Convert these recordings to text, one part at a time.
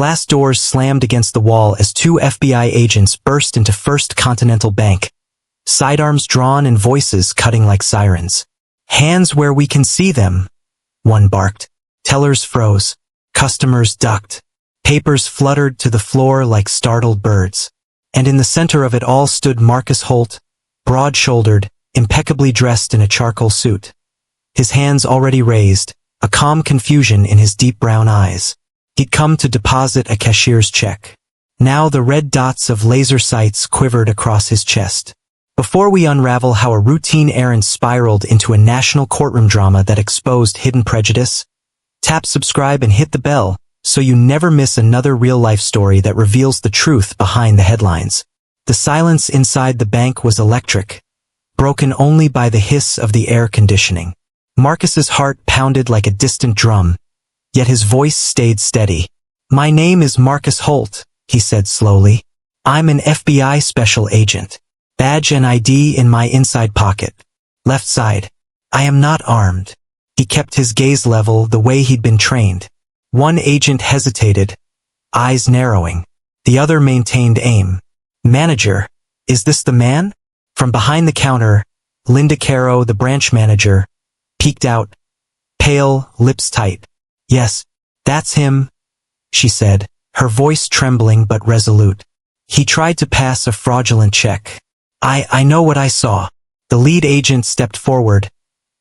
Glass doors slammed against the wall as two FBI agents burst into First Continental Bank. Sidearms drawn and voices cutting like sirens. "Hands where we can see them," one barked. Tellers froze. Customers ducked. Papers fluttered to the floor like startled birds. And in the center of it all stood Marcus Holt, broad-shouldered, impeccably dressed in a charcoal suit. His hands already raised, a calm confusion in his deep brown eyes. He'd come to deposit a cashier's check. Now the red dots of laser sights quivered across his chest. Before we unravel how a routine errand spiraled into a national courtroom drama that exposed hidden prejudice, tap subscribe and hit the bell so you never miss another real-life story that reveals the truth behind the headlines. The silence inside the bank was electric, broken only by the hiss of the air conditioning. Marcus's heart pounded like a distant drum, yet his voice stayed steady. "My name is Marcus Holt," he said slowly. "I'm an FBI special agent. Badge and ID in my inside pocket. Left side. I am not armed." He kept his gaze level the way he'd been trained. One agent hesitated, eyes narrowing. The other maintained aim. "Manager, is this the man?" From behind the counter, Linda Caro, the branch manager, peeked out, pale, lips tight. "Yes, that's him," she said, her voice trembling but resolute. "He tried to pass a fraudulent check. I know what I saw." The lead agent stepped forward,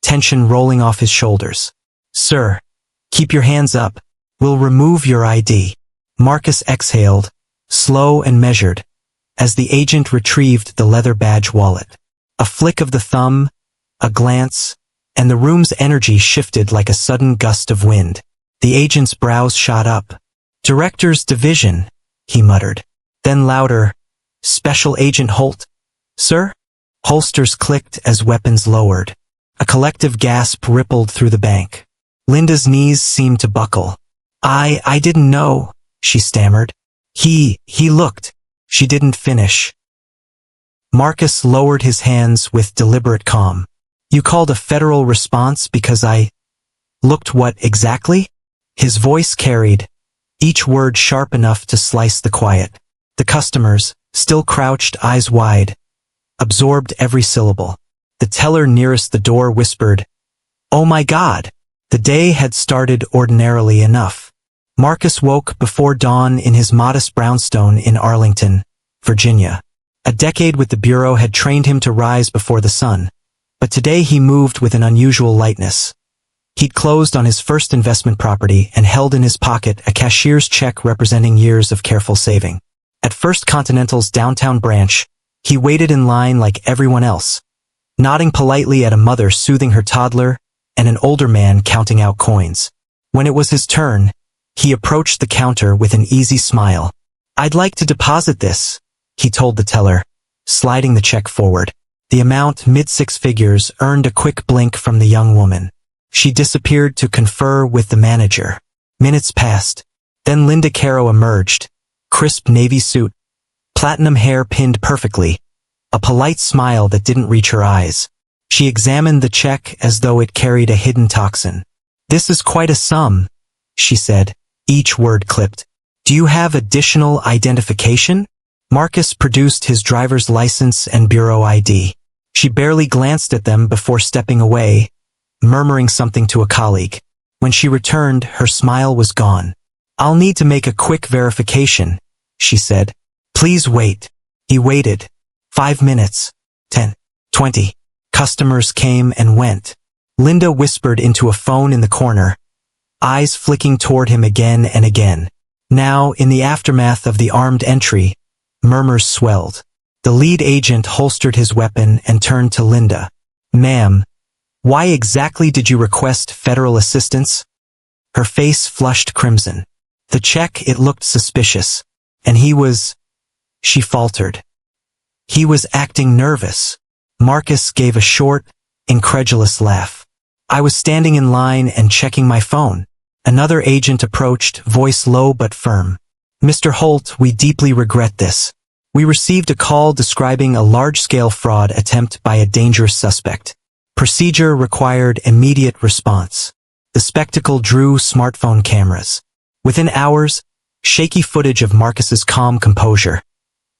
tension rolling off his shoulders. "Sir, keep your hands up. We'll remove your ID." Marcus exhaled, slow and measured, as the agent retrieved the leather badge wallet. A flick of the thumb, a glance, and the room's energy shifted like a sudden gust of wind. The agent's brows shot up. "Director's division," he muttered. Then louder, "Special Agent Holt, sir?" Holsters clicked as weapons lowered. A collective gasp rippled through the bank. Linda's knees seemed to buckle. I didn't know," she stammered. He looked." She didn't finish. Marcus lowered his hands with deliberate calm. "You called a federal response because I looked what exactly?" His voice carried, each word sharp enough to slice the quiet. The customers, still crouched, eyes wide, absorbed every syllable. The teller nearest the door whispered, "Oh my God!" The day had started ordinarily enough. Marcus woke before dawn in his modest brownstone in Arlington, Virginia. A decade with the Bureau had trained him to rise before the sun, but today he moved with an unusual lightness. He'd closed on his first investment property and held in his pocket a cashier's check representing years of careful saving. At First Continental's downtown branch, he waited in line like everyone else, nodding politely at a mother soothing her toddler and an older man counting out coins. When it was his turn, he approached the counter with an easy smile. "I'd like to deposit this," he told the teller, sliding the check forward. The amount, mid-six figures, earned a quick blink from the young woman. She disappeared to confer with the manager. Minutes passed. Then Linda Caro emerged, crisp navy suit, platinum hair pinned perfectly, a polite smile that didn't reach her eyes. She examined the check as though it carried a hidden toxin. "This is quite a sum," she said, each word clipped. "Do you have additional identification?" Marcus produced his driver's license and bureau ID. She barely glanced at them before stepping away, murmuring something to a colleague. When she returned, her smile was gone. "I'll need to make a quick verification," she said. "Please wait." He waited. 5 minutes. 10. 20. Customers came and went. Linda whispered into a phone in the corner, eyes flicking toward him again and again. Now, in the aftermath of the armed entry, murmurs swelled. The lead agent holstered his weapon and turned to Linda. "Ma'am, why exactly did you request federal assistance?" Her face flushed crimson. "The check, it looked suspicious. And she faltered. "He was acting nervous." Marcus gave a short, incredulous laugh. "I was standing in line and checking my phone." Another agent approached, voice low but firm. "Mr. Holt, we deeply regret this. We received a call describing a large-scale fraud attempt by a dangerous suspect. Procedure required immediate response." The spectacle drew smartphone cameras. Within hours, shaky footage of Marcus's calm composure,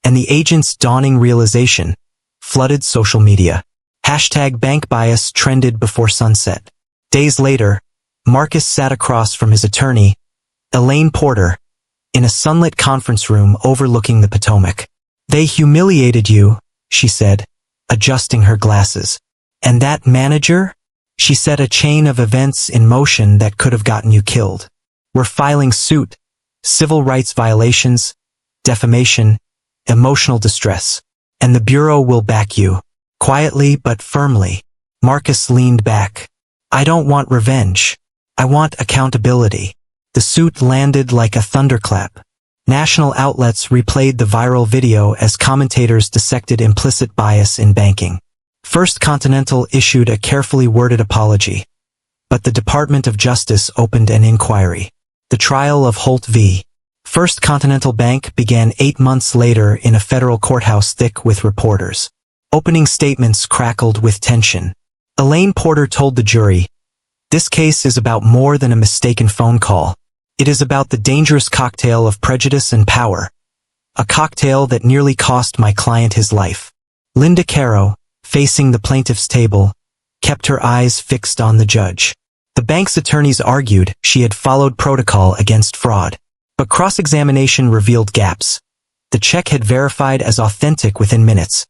and the agent's dawning realization flooded social media. Hashtag bank bias trended before sunset. Days later, Marcus sat across from his attorney, Elaine Porter, in a sunlit conference room overlooking the Potomac. They humiliated you, she said, adjusting her glasses. And that manager? She set a chain of events in motion that could have gotten you killed. We're filing suit, civil rights violations, defamation, emotional distress. And the Bureau will back you. Quietly but firmly. Marcus leaned back. I don't want revenge. I want accountability. The suit landed like a thunderclap. National outlets replayed the viral video as commentators dissected implicit bias in banking. First Continental issued a carefully worded apology. But the Department of Justice opened an inquiry. The trial of Holt v. First Continental Bank began 8 months later in a federal courthouse thick with reporters. Opening statements crackled with tension. Elaine Porter told the jury, "This case is about more than a mistaken phone call. It is about the dangerous cocktail of prejudice and power. A cocktail that nearly cost my client his life." Linda Caro, facing the plaintiff's table, kept her eyes fixed on the judge. The bank's attorneys argued she had followed protocol against fraud. But cross-examination revealed gaps. The check had verified as authentic within minutes.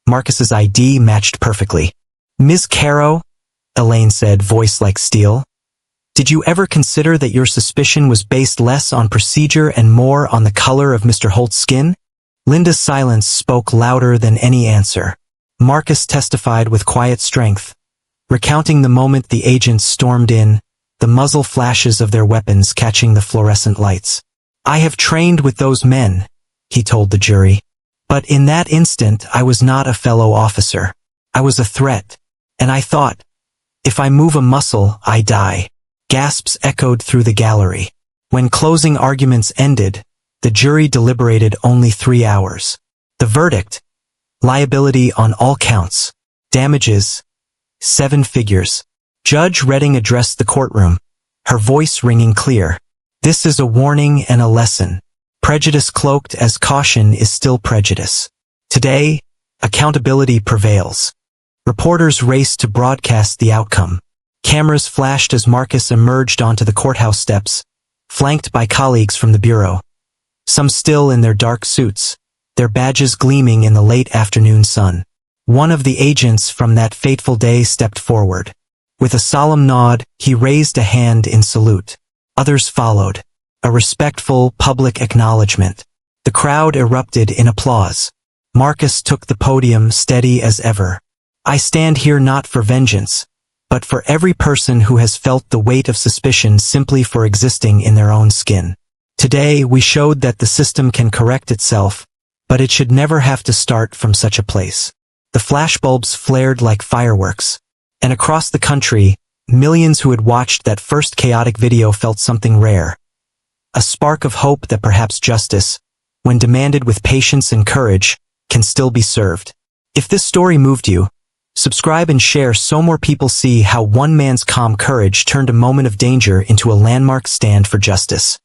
Marcus's ID matched perfectly. "Ms. Caro," Elaine said, voice like steel, "did you ever consider that your suspicion was based less on procedure and more on the color of Mr. Holt's skin?" Linda's silence spoke louder than any answer. Marcus testified with quiet strength, recounting the moment the agents stormed in, the muzzle flashes of their weapons catching the fluorescent lights. "I have trained with those men," he told the jury. "But in that instant I was not a fellow officer. I was a threat. And I thought, if I move a muscle, I die." Gasps echoed through the gallery. When closing arguments ended, the jury deliberated only 3 hours. The verdict: liability on all counts. Damages: 7 figures. Judge Redding addressed the courtroom, her voice ringing clear. "This is a warning and a lesson. Prejudice cloaked as caution is still prejudice. Today, accountability prevails." Reporters raced to broadcast the outcome. Cameras flashed as Marcus emerged onto the courthouse steps, flanked by colleagues from the Bureau. Some still in their dark suits, their badges gleaming in the late afternoon sun. One of the agents from that fateful day stepped forward. With a solemn nod, he raised a hand in salute. Others followed. A respectful, public acknowledgement. The crowd erupted in applause. Marcus took the podium steady as ever. "I stand here not for vengeance, but for every person who has felt the weight of suspicion simply for existing in their own skin. Today we showed that the system can correct itself, but it should never have to start from such a place." The flashbulbs flared like fireworks. And across the country, millions who had watched that first chaotic video felt something rare. A spark of hope that perhaps justice, when demanded with patience and courage, can still be served. If this story moved you, subscribe and share so more people see how one man's calm courage turned a moment of danger into a landmark stand for justice.